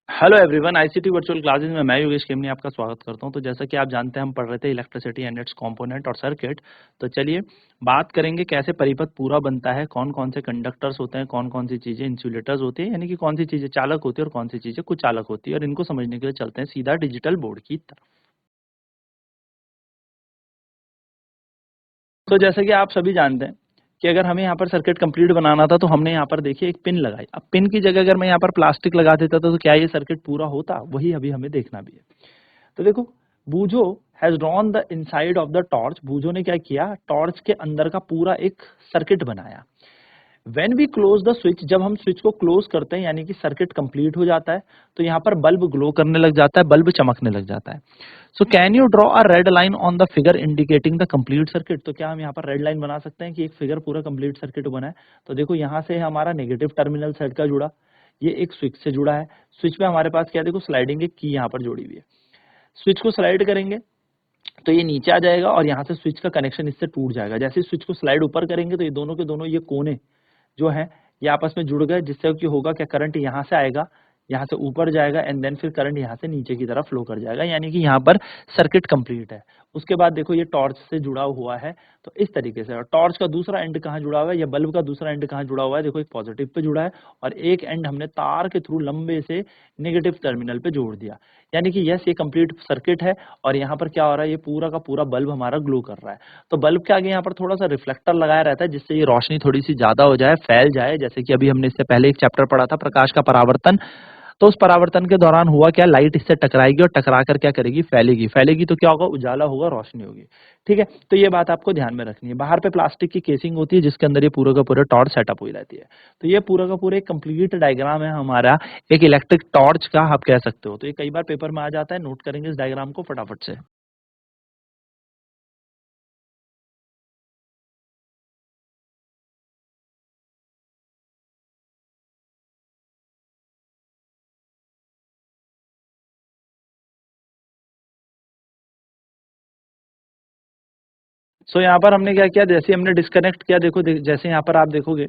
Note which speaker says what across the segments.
Speaker 1: Hello everyone, ICT virtual classes में मैं योगेश केमनी आपका स्वागत करता हूं। तो जैसा कि आप जानते हैं हम पढ़ रहे थे इलेक्ट्रिसिटी एंड इट्स कंपोनेंट और सर्किट। तो चलिए बात करेंगे कैसे परिपथ पूरा बनता है, कौन कौन से कंडक्टर्स होते हैं, कौन कौन सी चीजें इंसुलेटर्स होते हैं, यानी कि कौन सी चीजें चालक होती है और कौन सी चीजें कुचालक होती है। और इनको समझने के लिए चलते हैं सीधा डिजिटल बोर्ड की तरफ। तो जैसे कि आप सभी जानते हैं कि अगर हमें यहाँ पर सर्किट कंप्लीट बनाना था तो हमने यहाँ पर देखिए एक पिन लगाई। अब पिन की जगह अगर मैं यहाँ पर प्लास्टिक लगा देता तो क्या ये सर्किट पूरा होता? वही अभी हमें देखना भी है। तो देखो, Boojo has drawn the inside of the torch. Boojo ने क्या किया, टॉर्च के अंदर का पूरा एक सर्किट बनाया। When we close the switch, जब हम स्विच को क्लोज करते हैं यानी कि सर्किट कंप्लीट हो जाता है, तो यहाँ पर बल्ब ग्लो करने लग जाता है, बल्ब चमकने लग जाता है। So can you draw a red line on the figure indicating the complete circuit? तो क्या हम यहाँ पर रेड लाइन बना सकते हैं कि एक फिगर पूरा कंप्लीट सर्किट बना है? तो देखो यहाँ से हमारा नेगेटिव टर्मिनल साइड का जुड़ा, ये एक स्विच से जुड़ा है। स्विच पे हमारे पास क्या, देखो स्लाइडिंग एक की यहाँ पर जोड़ी हुई है। स्विच को स्लाइड करेंगे तो ये नीचे आ जाएगा और यहाँ से स्विच का कनेक्शन इससे टूट जाएगा। जैसे स्विच को स्लाइड ऊपर करेंगे तो ये दोनों के दोनों ये कोने जो है ये आपस में जुड़ गए, जिससे कि होगा क्या, करंट यहाँ से आएगा, यहाँ से ऊपर जाएगा एंड देन फिर करंट यहाँ से नीचे की तरफ फ्लो कर जाएगा, यानी कि यहाँ पर सर्किट कंप्लीट है। उसके बाद देखो ये टॉर्च से जुड़ा हुआ है, तो इस तरीके से। और टॉर्च का दूसरा एंड कहाँ जुड़ा हुआ है, या बल्ब का दूसरा एंड कहाँ जुड़ा हुआ है, देखो एक पॉजिटिव पे जुड़ा है और एक एंड हमने तार के थ्रू लंबे से नेगेटिव टर्मिनल पे जोड़ दिया, यानी कि यस ये कंप्लीट सर्किट है। और यहाँ पर क्या हो रहा है, ये पूरा का पूरा बल्ब हमारा ग्लो कर रहा है। तो बल्ब के आगे यहाँ पर थोड़ा सा रिफ्लेक्टर लगाया रहता है, जिससे ये रोशनी थोड़ी सी ज्यादा हो जाए, फैल जाए। जैसे कि अभी हमने इससे पहले एक चैप्टर पढ़ा था प्रकाश का परावर्तन। तो उस परावर्तन के दौरान हुआ क्या, लाइट इससे टकराएगी और टकरा कर क्या करेगी, फैलेगी। फैलेगी तो क्या होगा, उजाला होगा, रोशनी होगी। ठीक है, तो ये बात आपको ध्यान में रखनी है। बाहर पे प्लास्टिक की केसिंग होती है जिसके अंदर ये पूरा का पूरा टॉर्च सेटअप हुई रहती है। तो ये पूरा का पूरा एक कंप्लीट डायग्राम है हमारा एक इलेक्ट्रिक टॉर्च का, आप कह सकते हो। तो ये कई बार पेपर में आ जाता है, नोट करेंगे इस डायग्राम को फटाफट से। सो यहाँ पर हमने क्या किया, जैसे हमने डिस्कनेक्ट किया, देखो जैसे यहाँ पर आप देखोगे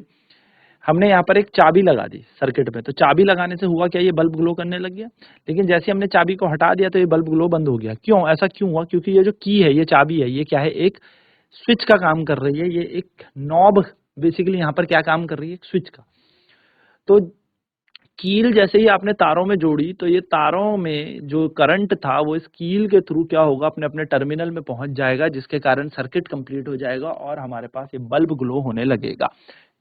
Speaker 1: हमने यहाँ पर एक चाबी लगा दी सर्किट में। तो चाबी लगाने से हुआ क्या, ये बल्ब ग्लो करने लग गया। लेकिन जैसे हमने चाबी को हटा दिया तो ये बल्ब ग्लो बंद हो गया। क्यों, ऐसा क्यों हुआ? क्योंकि ये जो की है, ये चाबी है, ये क्या है, एक स्विच का काम कर रही है। ये एक नॉब बेसिकली यहाँ पर क्या काम कर रही है, एक स्विच का। तो कील जैसे ही आपने तारों में जोड़ी तो ये तारों में जो करंट था वो इस कील के थ्रू क्या होगा, अपने अपने टर्मिनल में पहुंच जाएगा, जिसके कारण सर्किट कंप्लीट हो जाएगा और हमारे पास ये बल्ब ग्लो होने लगेगा।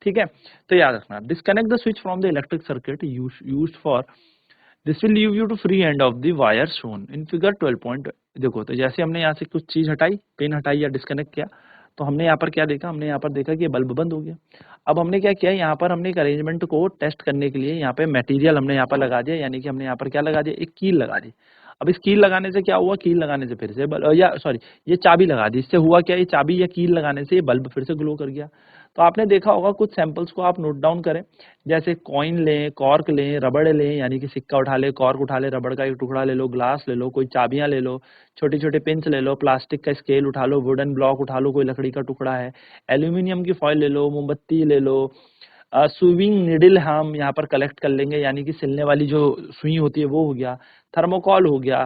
Speaker 1: ठीक है, तो याद रखना, disconnect the switch from the electric circuit used for this will leave you two free end of the wire shown in figure 12 point. देखो, तो जैसे हमने यहाँ से कुछ चीज हटाई, पिन हटाई या डिस्कनेक्ट किया, तो हमने यहाँ पर क्या देखा, हमने यहाँ पर देखा कि ये बल्ब बंद हो गया। अब हमने क्या किया, यहाँ पर हमने एक अरेंजमेंट को टेस्ट करने के लिए यहाँ पे मटेरियल हमने यहाँ पर लगा दिया, यानी कि हमने यहाँ पर क्या लगा दिया, एक कील लगा दी। अब इस कील लगाने से क्या हुआ, कील लगाने से फिर से या सॉरी, ये चाबी लगा दी। इससे हुआ क्या, ये चाबी या कील लगाने से ये बल्ब फिर से ग्लो कर गया। तो आपने देखा होगा, कुछ सैंपल्स को आप नोट डाउन करें। जैसे कॉइन लें, कॉर्क लें, रबड़ लें, यानी कि सिक्का उठा ले, कॉर्क उठा ले, रबड़ का एक टुकड़ा ले लो, ग्लास ले लो, कोई चाबियां ले लो, छोटे छोटे पिंस ले लो, प्लास्टिक का स्केल उठा लो, वुडन ब्लॉक उठा लो, कोई लकड़ी का टुकड़ा है, एल्यूमिनियम की फॉइल ले लो, मोमबत्ती ले लो, स्विंग निडल हम यहाँ पर कलेक्ट कर लेंगे, यानी कि सिलने वाली जो सुई होती है वो हो गया, थर्मोकॉल हो गया,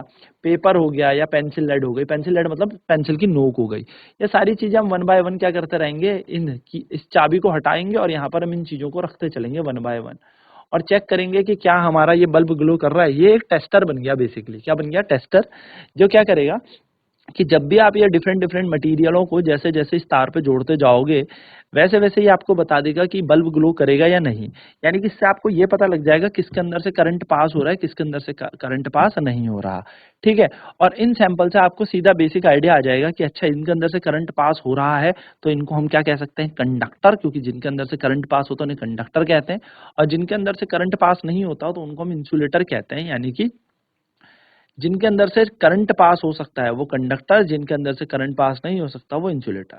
Speaker 1: पेपर हो गया, या पेंसिल लेड हो गई। पेंसिल लेड मतलब पेंसिल की नोक हो गई। ये सारी चीजें हम वन बाय वन क्या करते रहेंगे, इस चाबी को हटाएंगे और यहाँ पर हम इन चीजों को रखते चलेंगे वन बाय वन, और चेक करेंगे कि क्या हमारा ये बल्ब ग्लो कर रहा है। ये एक टेस्टर बन गया, बेसिकली क्या बन गया, टेस्टर, जो क्या करेगा कि जब भी आप ये डिफरेंट डिफरेंट मटेरियलों को जैसे जैसे इस तार पे जोड़ते जाओगे, वैसे वैसे ही आपको बता देगा कि बल्ब ग्लो करेगा या नहीं। यानी कि इससे आपको ये पता लग जाएगा किसके अंदर से करंट पास हो रहा है, किसके अंदर से करंट पास नहीं हो रहा। ठीक है, और इन सैंपल से आपको सीधा बेसिक आइडिया आ जाएगा कि अच्छा, इनके अंदर से करंट पास हो रहा है तो इनको हम क्या कह सकते हैं, कंडक्टर, क्योंकि जिनके अंदर से करंट पास होता है उन्हें कंडक्टर कहते हैं। और जिनके अंदर से करंट पास नहीं होता तो उनको हम इंसुलेटर कहते हैं, यानी कि जिनके अंदर से करंट पास हो सकता है वो कंडक्टर, जिनके अंदर से करंट पास नहीं हो सकता वो इंसुलेटर।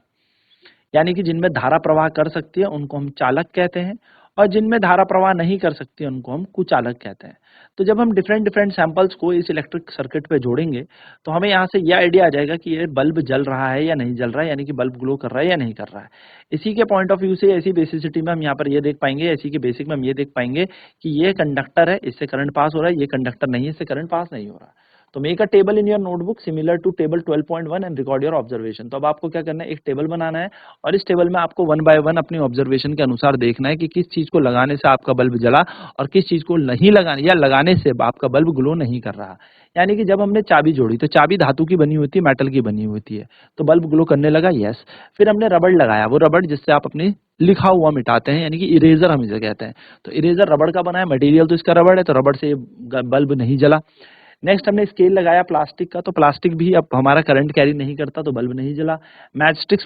Speaker 1: यानी कि जिनमें धारा प्रवाह कर सकती है उनको हम चालक कहते हैं, और जिनमें धारा प्रवाह नहीं कर सकती उनको हम कुचालक कहते हैं। तो जब हम डिफरेंट डिफरेंट सैंपल्स को इस इलेक्ट्रिक सर्किट पे जोड़ेंगे तो हमें यहाँ से यह आइडिया आ जाएगा कि ये बल्ब जल रहा है या नहीं जल रहा है, यानी कि बल्ब ग्लो कर रहा है या नहीं कर रहा है। इसी के पॉइंट ऑफ व्यू से, ऐसी बेसिसिटी में हम यहाँ पर ये देख पाएंगे, इसी के बेसिक में हम ये देख पाएंगे कि ये कंडक्टर है, इससे करंट पास हो रहा है, ये कंडक्टर नहीं है, इससे करंट पास नहीं हो रहा है। तो make a table in your notebook similar to table 12.1 and record your observation. तो अब आपको क्या करना है, एक टेबल बनाना है और इस टेबल में आपको वन बाय वन अपनी ऑब्जर्वेशन के अनुसार देखना है कि किस चीज को लगाने से आपका बल्ब जला और किस चीज को नहीं लगाने या लगाने से आपका बल्ब ग्लो नहीं कर रहा। यानी कि जब हमने चाबी जोड़ी तो चाबी धातु की बनी होती है, मेटल की बनी होती है, तो बल्ब ग्लो करने लगा, यस। फिर हमने रबड़ लगाया, वो रबड़ जिससे आप अपने लिखा हुआ मिटाते हैं, यानी कि इरेजर हम इसे कहते हैं। तो इरेजर रबड़ का बना है, मटेरियल तो इसका रबड़ है, तो रबड़ से बल्ब नहीं जला। नेक्स्ट हमने स्केल लगाया प्लास्टिक का, तो प्लास्टिक भी अब हमारा करंट कैरी नहीं करता, तो बल्ब नहीं जला। मैचस्टिक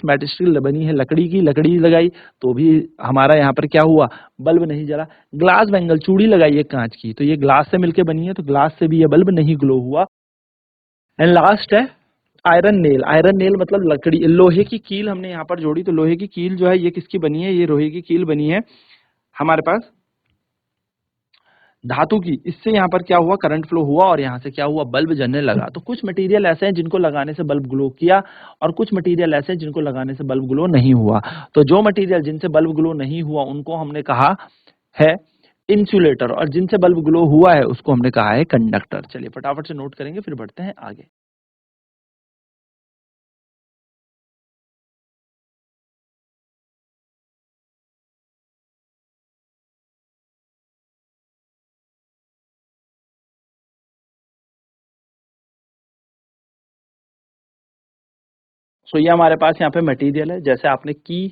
Speaker 1: बनी है लकड़ी की, लकड़ी लगाई तो भी हमारा यहाँ पर क्या हुआ, बल्ब नहीं जला। ग्लास बैंगल, चूड़ी लगाई है कांच की, तो ये ग्लास से मिलकर बनी है, तो ग्लास से भी ये बल्ब नहीं ग्लो हुआ। एंड लास्ट है आयरन नेल। आयरन नेल मतलब लकड़ी, लोहे की कील हमने यहाँ पर जोड़ी, तो लोहे की कील जो है ये किसकी बनी है, ये लोहे की कील बनी है हमारे पास धातु की। इससे यहाँ पर क्या हुआ, करंट फ्लो हुआ और यहाँ से क्या हुआ, बल्ब जलने लगा। तो कुछ मटेरियल ऐसे हैं जिनको लगाने से बल्ब ग्लो किया और कुछ मटेरियल ऐसे हैं जिनको लगाने से बल्ब ग्लो नहीं हुआ। तो जो मटेरियल जिनसे बल्ब ग्लो नहीं हुआ उनको हमने कहा है इंसुलेटर, और जिनसे बल्ब ग्लो हुआ है उसको हमने कहा है कंडक्टर। चलिए फटाफट से नोट करेंगे फिर बढ़ते हैं आगे। सो ये हमारे पास यहाँ पे मटेरियल है, जैसे आपने की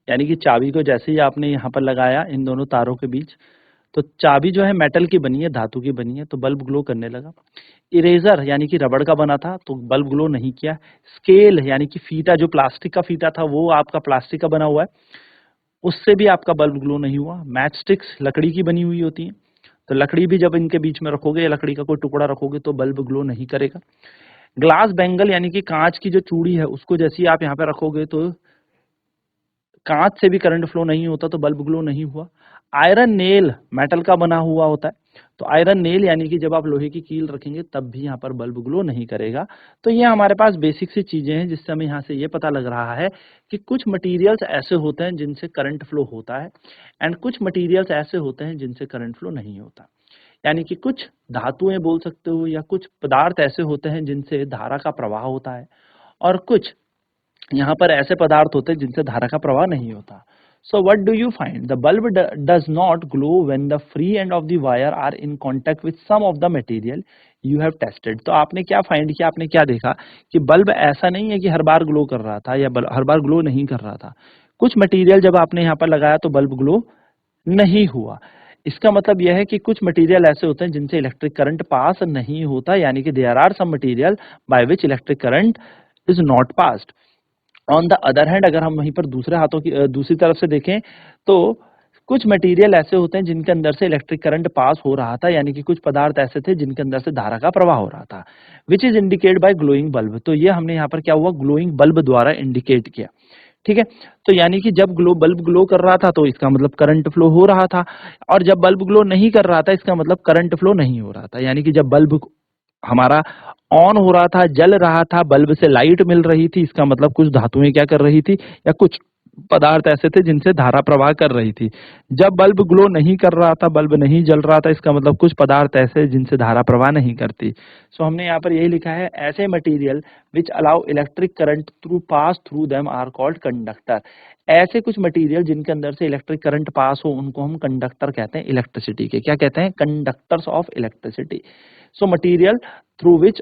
Speaker 1: यानी कि चाबी को जैसे ही आपने यहाँ पर लगाया इन दोनों तारों के बीच, तो चाबी जो है मेटल की बनी है, धातु की बनी है, तो बल्ब ग्लो करने लगा। इरेजर यानी कि रबड़ का बना था तो बल्ब ग्लो नहीं किया। स्केल यानी कि फीता, जो प्लास्टिक का फीता था वो आपका प्लास्टिक का बना हुआ है, उससे भी आपका बल्ब ग्लो नहीं हुआ। मैच स्टिक्स लकड़ी की बनी हुई होती है, तो लकड़ी भी जब इनके बीच में रखोगे या लकड़ी का कोई टुकड़ा रखोगे तो बल्ब ग्लो नहीं करेगा। ग्लास बैंगल यानी कि कांच की जो चूड़ी है उसको जैसे ही आप यहाँ पे रखोगे तो कांच से भी करंट फ्लो नहीं होता, तो बल्ब ग्लो नहीं हुआ। आयरन नेल मेटल का बना हुआ होता है, तो आयरन नेल यानी कि जब आप लोहे की कील रखेंगे तब भी यहाँ पर बल्ब ग्लो नहीं करेगा। तो ये हमारे पास बेसिक सी चीजें हैं जिससे हमें यहाँ से ये पता लग रहा है कि कुछ मटेरियल्स ऐसे होते हैं जिनसे करंट फ्लो होता है एंड कुछ मटेरियल्स ऐसे होते हैं जिनसे करंट फ्लो नहीं होता। यानी कि कुछ धातुएं बोल सकते हो या कुछ पदार्थ ऐसे होते हैं जिनसे धारा का प्रवाह होता है और कुछ यहाँ पर ऐसे पदार्थ होते हैं जिनसे धारा का प्रवाह नहीं होता। So what do you find, the bulb does not glow when the free end of the wire are in contact with some of the material you have tested. तो आपने क्या फाइंड किया, आपने क्या देखा कि बल्ब ऐसा नहीं है कि हर बार ग्लो कर रहा था या हर बार ग्लो नहीं कर रहा था। कुछ मटेरियल जब आपने यहाँ पर लगाया तो बल्ब ग्लो नहीं हुआ। इसका मतलब यह है कि कुछ मटेरियल ऐसे होते हैं जिनसे इलेक्ट्रिक करंट पास नहीं होता, यानी कि there are some material by which electric current is not passed. On the other hand अगर हम वहीं पर दूसरे हाथों की दूसरी तरफ से देखें तो कुछ मटेरियल ऐसे होते हैं जिनके अंदर से इलेक्ट्रिक करंट पास हो रहा था, यानी कि कुछ पदार्थ ऐसे थे जिनके अंदर से धारा का प्रवाह हो रहा था, which is indicate bye glowing bulb. तो ये हमने यहाँ पर क्या हुआ, ग्लोइंग बल्ब द्वारा इंडिकेट किया। ठीक है, तो यानी कि जब बल्ब ग्लो कर रहा था तो इसका मतलब करंट फ्लो हो रहा था, और जब बल्ब ग्लो नहीं कर रहा था इसका मतलब करंट फ्लो नहीं हो रहा था। यानी कि जब बल्ब हमारा ऑन हो रहा था, जल रहा था, बल्ब से लाइट मिल रही थी, इसका मतलब कुछ धातुएं क्या कर रही थी या कुछ पदार्थ ऐसे थे जिनसे धारा प्रवाह कर रही थी। जब बल्ब ग्लो नहीं कर रहा था, बल्ब नहीं जल रहा था, इसका मतलब कुछ पदार्थ ऐसे जिनसे धारा प्रवाह नहीं करती। सो हमने यहाँ पर यही लिखा है, ऐसे material which allow electric current through pass through them are called conductor. ऐसे कुछ मटेरियल जिनके अंदर से इलेक्ट्रिक करंट पास हो उनको हम कंडक्टर कहते हैं इलेक्ट्रिसिटी के। क्या कहते हैं, conductors of electricity. So material through which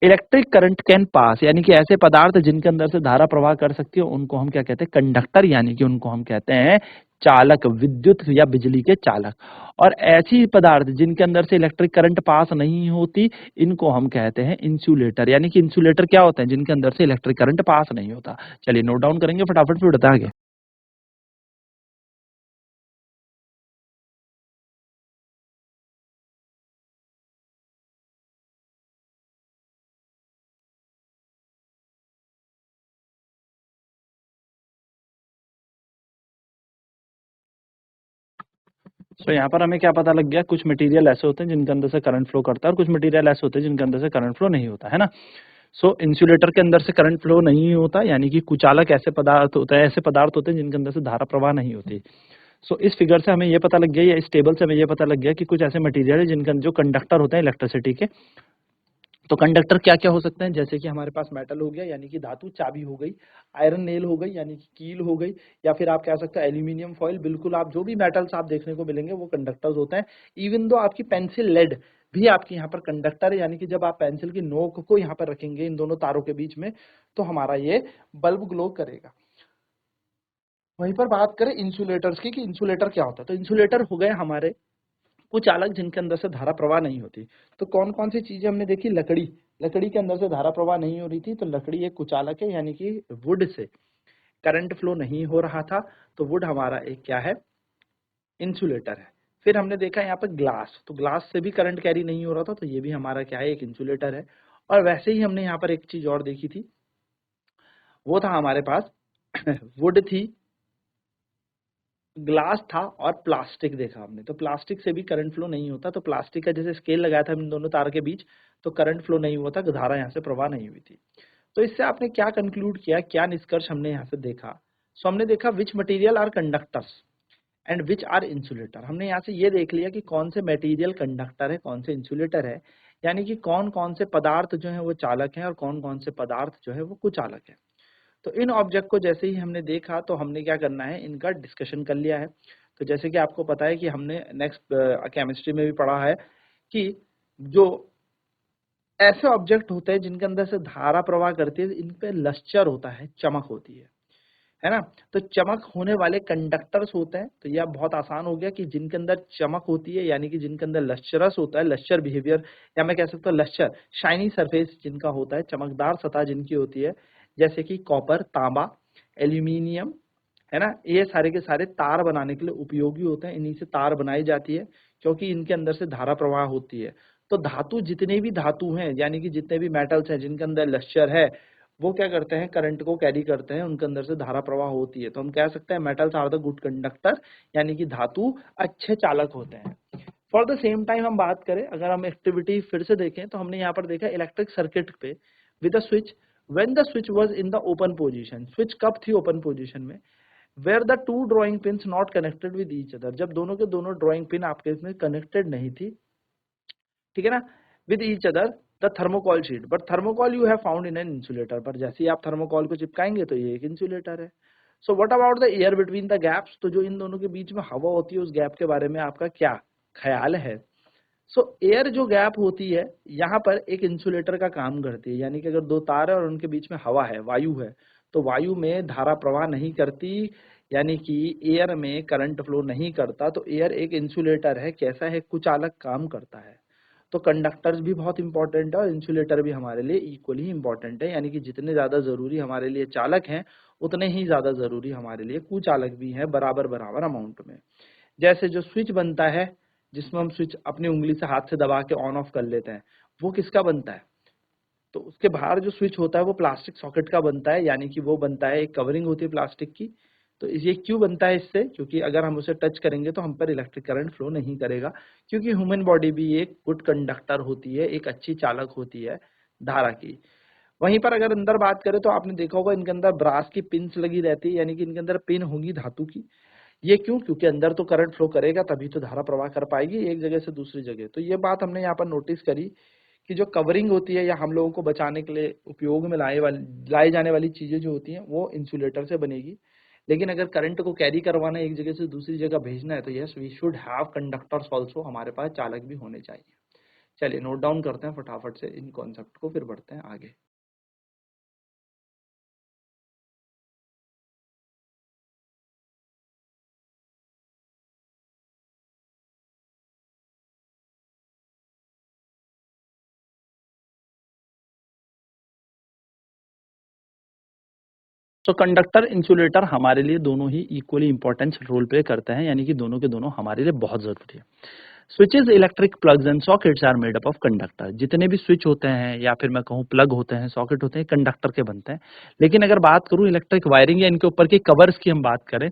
Speaker 1: electric current can pass, यानी कि ऐसे पदार्थ जिनके अंदर से धारा प्रवाह कर सकती है उनको हम क्या कहते हैं, कंडक्टर, यानी कि उनको हम कहते हैं चालक, विद्युत या बिजली के चालक। और ऐसी पदार्थ जिनके अंदर से इलेक्ट्रिक करंट पास नहीं होती इनको हम कहते हैं इंसुलेटर। यानी कि इंसुलेटर क्या होते हैं, जिनके अंदर से इलेक्ट्रिक करंट पास नहीं होता। चलिए नोट डाउन करेंगे फटाफट फिर बता आगे। सो यहाँ पर हमें क्या पता लग गया, कुछ मटेरियल ऐसे होते हैं जिनके अंदर से करंट फ्लो करता है और कुछ मटेरियल ऐसे होते हैं जिनके अंदर से करंट फ्लो नहीं होता है ना। सो इंसुलेटर के अंदर से करंट फ्लो नहीं होता, यानी कि कुचालक ऐसे पदार्थ होते हैं, ऐसे पदार्थ होते हैं जिनके अंदर से धारा प्रवाह नहीं होती। सो इस फिगर से हमें ये पता लग गया, या इस टेबल से हमें ये पता लग गया कि कुछ ऐसे मटेरियल है जिनका जो कंडक्टर होते हैं इलेक्ट्रिसिटी के। तो कंडक्टर क्या क्या हो सकते हैं, जैसे कि हमारे पास मेटल हो गया यानी कि धातु, चाबी हो गई, आयरन नेल हो गई यानी कि कील हो गई, या फिर आप कह सकते हैं एल्यूमिनियम फॉइल। बिल्कुल, आप जो भी मेटल्स आप देखने को मिलेंगे वो कंडक्टर्स होते हैं। इवन दो आपकी पेंसिल लेड भी आपकी यहाँ पर कंडक्टर है, यानी कि जब आप पेंसिल की नोक को यहाँ पर रखेंगे इन दोनों तारों के बीच में तो हमारा ये बल्ब ग्लो करेगा। वहीं पर बात करें इंसुलेटर्स की कि इंसुलेटर क्या होता है, तो इंसुलेटर हो गए हमारे कुछ अलग जिनके अंदर से धारा प्रवाह नहीं होती। तो कौन कौन सी चीजें हमने देखी, लकड़ी, लकड़ी के अंदर से धारा प्रवाह नहीं हो रही थी, तो लकड़ी एक कुचालक है, यानी कि वुड से करंट फ्लो नहीं हो रहा था, तो वुड हमारा एक क्या है, इंसुलेटर है। फिर हमने देखा यहाँ पर ग्लास, तो ग्लास से भी करंट कैरी नहीं हो रहा था, तो ये भी हमारा क्या है, एक इंसुलेटर है। और वैसे ही हमने यहाँ पर एक चीज और देखी थी, वो था हमारे पास वुड थी, ग्लास था और प्लास्टिक देखा हमने। तो प्लास्टिक से भी करंट फ्लो नहीं होता, तो प्लास्टिक का जैसे स्केल लगाया था इन दोनों तार के बीच, तो करंट फ्लो नहीं हुआ था, धारा यहाँ से प्रवाह नहीं हुई थी। तो इससे आपने क्या कंक्लूड किया, क्या निष्कर्ष हमने यहाँ से देखा। सो हमने देखा which material are conductors and which are insulator. हमने यहाँ से ये देख लिया कि कौन से मटेरियल कंडक्टर है, कौन से इंसुलेटर है, यानी कि कौन कौन से पदार्थ जो है वो चालक है और कौन कौन से पदार्थ जो है वो कुचालक है। तो इन ऑब्जेक्ट को जैसे ही हमने देखा तो हमने क्या करना है, इनका डिस्कशन कर लिया है। तो जैसे कि आपको पता है कि हमने नेक्स्ट केमिस्ट्री में भी पढ़ा है कि जो ऐसे ऑब्जेक्ट होते हैं जिनके अंदर से धारा प्रवाह करती है, इन पे लश्चर होता है, चमक होती है ना। तो चमक होने वाले कंडक्टर्स होते हैं। तो यह बहुत आसान हो गया कि जिनके अंदर चमक होती है, यानी कि जिनके अंदर लश्चरस होता है, लश्चर बिहेवियर, या मैं कह सकता हूँ लश्चर, शाइनी सरफेस जिनका होता है, चमकदार सतह जिनकी होती है, जैसे कि कॉपर, तांबा, एल्यूमिनियम, है ना, ये सारे के सारे तार बनाने के लिए उपयोगी होते हैं। इन्हीं से तार बनाई जाती है क्योंकि इनके अंदर से धारा प्रवाह होती है। तो धातु, जितने भी धातु हैं, यानी कि जितने भी मेटल्स हैं जिनके अंदर लश्चर है, वो क्या करते हैं, करंट को कैरी करते हैं, उनके अंदर से धारा प्रवाह होती है। तो हम कह सकते हैं metals are the good conductor, यानी कि धातु अच्छे चालक होते हैं। फॉर द सेम टाइम हम बात करें, अगर हम एक्टिविटी फिर से देखें तो हमने यहाँ पर देखा इलेक्ट्रिक सर्किट पे with a switch, when the switch was in the open position. Switch कब थी ओपन पोजीशन में, where the two drawing pins not connected with each other, जब दोनों के दोनों ड्रॉइंग पिन आपके इसमें कनेक्टेड नहीं थी, ठीक है ना, with each other the thermocol sheet, but thermocol you have found in an insulator. पर जैसे ही आप थर्मोकॉल को चिपकाएंगे तो ये एक इंसुलेटर है। So what about the air between the gaps, तो जो इन दोनों के बीच में हवा होती है उस गैप के बारे में आपका क्या ख्याल है। सो एयर जो गैप होती है यहाँ पर एक इंसुलेटर का काम करती है, यानी कि अगर दो तार है और उनके बीच में हवा है, वायु है, तो वायु में धारा प्रवाह नहीं करती, यानी कि एयर में करंट फ्लो नहीं करता, तो एयर एक इंसुलेटर है, कैसा है, कुचालक काम करता है। तो कंडक्टर्स भी बहुत इंपॉर्टेंट है और इंसुलेटर भी हमारे लिए इक्वली इंपॉर्टेंट है, यानी कि जितने ज्यादा जरूरी हमारे लिए चालक हैं उतने ही ज्यादा जरूरी हमारे लिए कुचालक भी हैं, बराबर बराबर अमाउंट में। जैसे जो स्विच बनता है, जिसमें हम स्विच अपनी उंगली से हाथ से दबा के ऑन ऑफ कर लेते हैं, वो किसका बनता है, तो उसके बाहर जो स्विच होता है वो प्लास्टिक सॉकेट का बनता है, यानी कि वो बनता है, एक कवरिंग होती है प्लास्टिक की। तो ये क्यों बनता है, इससे, क्योंकि अगर हम उसे टच करेंगे तो हम पर इलेक्ट्रिक करंट फ्लो नहीं करेगा, क्योंकि ह्यूमन बॉडी भी एक गुड कंडक्टर होती है, एक अच्छी चालक होती है धारा की। वहीं पर अगर अंदर बात करें तो आपने देखा होगा इनके अंदर ब्रास की पिन्स लगी रहती है, यानी कि इनके अंदर पिन होंगी धातु की। ये क्यों, क्योंकि अंदर तो करंट फ्लो करेगा तभी तो धारा प्रवाह कर पाएगी एक जगह से दूसरी जगह। तो ये बात हमने यहाँ पर नोटिस करी कि जो कवरिंग होती है या हम लोगों को बचाने के लिए उपयोग में लाई जाने वाली चीजें जो होती हैं वो इंसुलेटर से बनेगी। लेकिन अगर करंट को कैरी करवाना है, एक जगह से दूसरी जगह भेजना है, तो yes we should have conductors also, हमारे पास चालक भी होने चाहिए। चलिए नोट डाउन करते हैं फटाफट से इन कॉन्सेप्ट को, फिर बढ़ते हैं आगे। तो कंडक्टर इंसुलेटर हमारे लिए दोनों ही इक्वली इंपॉर्टेंस रोल प्ले करते हैं, यानी कि दोनों के दोनों हमारे लिए बहुत जरूरी है। Switches, electric plugs and sockets are made up of conductor. जितने भी स्विच होते हैं या फिर मैं कहूँ प्लग होते हैं, सॉकेट होते हैं, कंडक्टर के बनते हैं। लेकिन अगर बात करूँ इलेक्ट्रिक वायरिंग या इनके ऊपर के कवर्स की हम बात करें,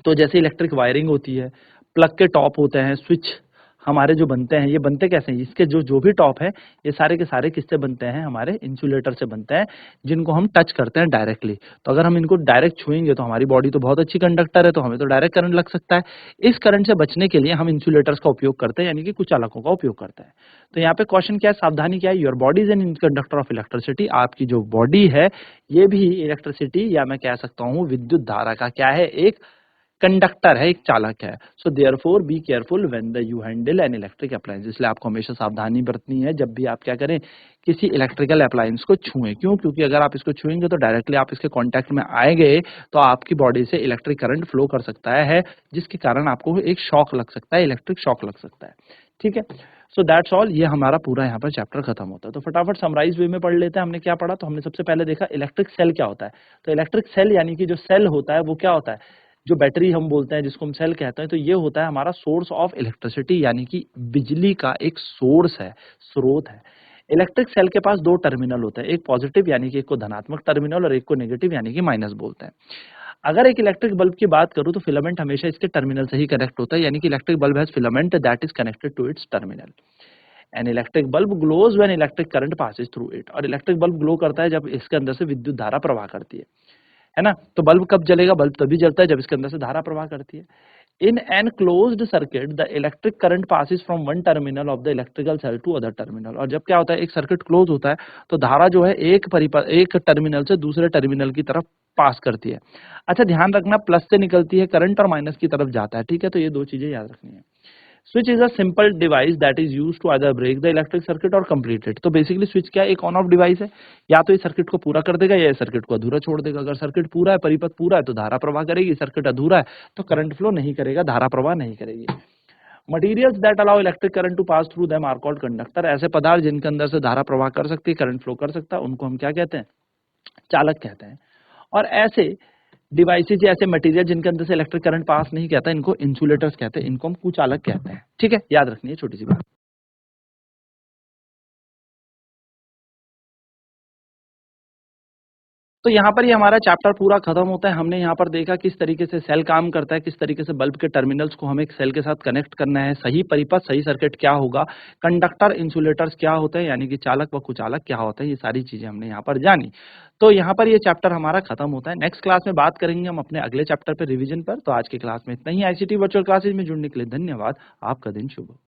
Speaker 1: तो जैसे इलेक्ट्रिक वायरिंग होती है, प्लग के टॉप होते हैं, स्विच हमारे जो बनते हैं, ये बनते कैसे हैं, इसके जो जो भी टॉप है ये सारे के सारे किससे बनते हैं, हमारे इंसुलेटर से बनते हैं, जिनको हम टच करते हैं डायरेक्टली। तो अगर हम इनको डायरेक्ट छुएंगे तो हमारी बॉडी तो बहुत अच्छी कंडक्टर है, तो हमें तो डायरेक्ट करंट लग सकता है। इस करंट से बचने के लिए हम इंसुलेटर्स का उपयोग करते हैं, यानी कि कुचालकों का उपयोग करते हैं। तो यहाँ पे क्वेश्चन क्या है, सावधानी क्या है, your body is an conductor of electricity, आपकी जो बॉडी है ये भी इलेक्ट्रिसिटी या मैं कह सकता हूँ विद्युत धारा का क्या है, एक कंडक्टर है, एक चालक है। So therefore be careful when the you handle an electric appliance, इसलिए आपको हमेशा सावधानी बरतनी है जब भी आप क्या करें, किसी इलेक्ट्रिकल अप्लायंस को छुएं। क्यों? क्योंकि अगर आप इसको छुएंगे तो डायरेक्टली आप इसके कांटेक्ट में आएंगे तो आपकी बॉडी से इलेक्ट्रिक करंट फ्लो कर सकता है, जिसके कारण आपको एक शॉक लग सकता है, इलेक्ट्रिक शॉक लग सकता है। ठीक है, सो दैट्स ऑल, ये हमारा पूरा यहाँ पर चैप्टर खत्म होता है। तो फटाफट समराइज वे में पढ़ लेते हैं, हमने क्या पढ़ा। तो हमने सबसे पहले देखा इलेक्ट्रिक सेल क्या होता है। तो इलेक्ट्रिक सेल यानी कि जो सेल होता है वो क्या होता है, जो बैटरी हम बोलते हैं जिसको हम सेल कहते हैं, तो ये होता है हमारा सोर्स ऑफ इलेक्ट्रिसिटी, यानी कि बिजली का एक सोर्स है, स्रोत है। इलेक्ट्रिक सेल के पास दो टर्मिनल होते हैं, एक पॉजिटिव यानी कि एक को धनात्मक टर्मिनल और एक को नेगेटिव यानी कि माइनस बोलते हैं। अगर एक इलेक्ट्रिक बल्ब की बात करूं तो फिलामेंट हमेशा इसके टर्मिनल से ही कनेक्ट होता है, यानी कि electric bulb has filament that is connected to its terminal. An electric bulb glows when electric current passes through it, और इलेक्ट्रिक बल्ब ग्लो करता है जब इसके अंदर से विद्युत धारा प्रवाह करती है ना। तो बल्ब कब जलेगा, बल्ब तभी जलता है जब इसके अंदर से धारा प्रवाह करती है। In an closed circuit the electric current passes from one terminal of the electrical cell to other terminal, और जब क्या होता है, एक सर्किट क्लोज होता है तो धारा जो है एक टर्मिनल से दूसरे टर्मिनल की तरफ पास करती है। अच्छा ध्यान रखना, प्लस से निकलती है करंट और माइनस की तरफ जाता है। ठीक है, तो ये दो चीजें याद रखनी है। Switch is a simple device that is used to either break the electric circuit और कंप्लीट इट। तो बेसिकली स्विच क्या है, एक ऑन ऑफ डिवाइस है, या तो इस सर्किट को पूरा कर देगा या इस सर्किट को अधूरा छोड़ देगा। अगर सर्किट पूरा है, परिपथ पूरा है, तो धारा प्रवाह करेगी, सर्किट अधूरा है तो करंट फ्लो नहीं करेगा, धारा प्रवाह नहीं करेगी। Materials that allow electric current to pass through them are called conductor, ऐसे पदार्थ जिनके अंदर से धारा प्रवाह कर सकती है, करंट फ्लो कर सकता है, उनको हम क्या कहते हैं, चालक कहते हैं। और ऐसे डिवाइसेज ऐसे मटेरियल जिनके अंदर से इलेक्ट्रिक करंट पास नहीं कहता, इनको इंसुलेटर्स कहते हैं, इनको हम कुचालक कहते हैं। ठीक है, याद रखनी है छोटी सी बात। तो यहाँ पर ये हमारा चैप्टर पूरा खत्म होता है। हमने यहाँ पर देखा किस तरीके से सेल काम करता है, किस तरीके से बल्ब के टर्मिनल्स को हमें एक सेल के साथ कनेक्ट करना है, सही परिपथ सही सर्किट क्या होगा, कंडक्टर इंसुलेटर्स क्या होते हैं यानी कि चालक व कुचालक क्या होते हैं, ये सारी चीजें हमने यहाँ पर जानी। तो यहाँ पर ये चैप्टर हमारा खत्म होता है। नेक्स्ट क्लास में बात करेंगे हम अपने अगले चैप्टर पर रिविजन पर। तो आज की क्लास में इतना ही। आईसीटी वर्चुअल क्लासेज में जुड़ने के लिए धन्यवाद। आपका दिन शुभ हो।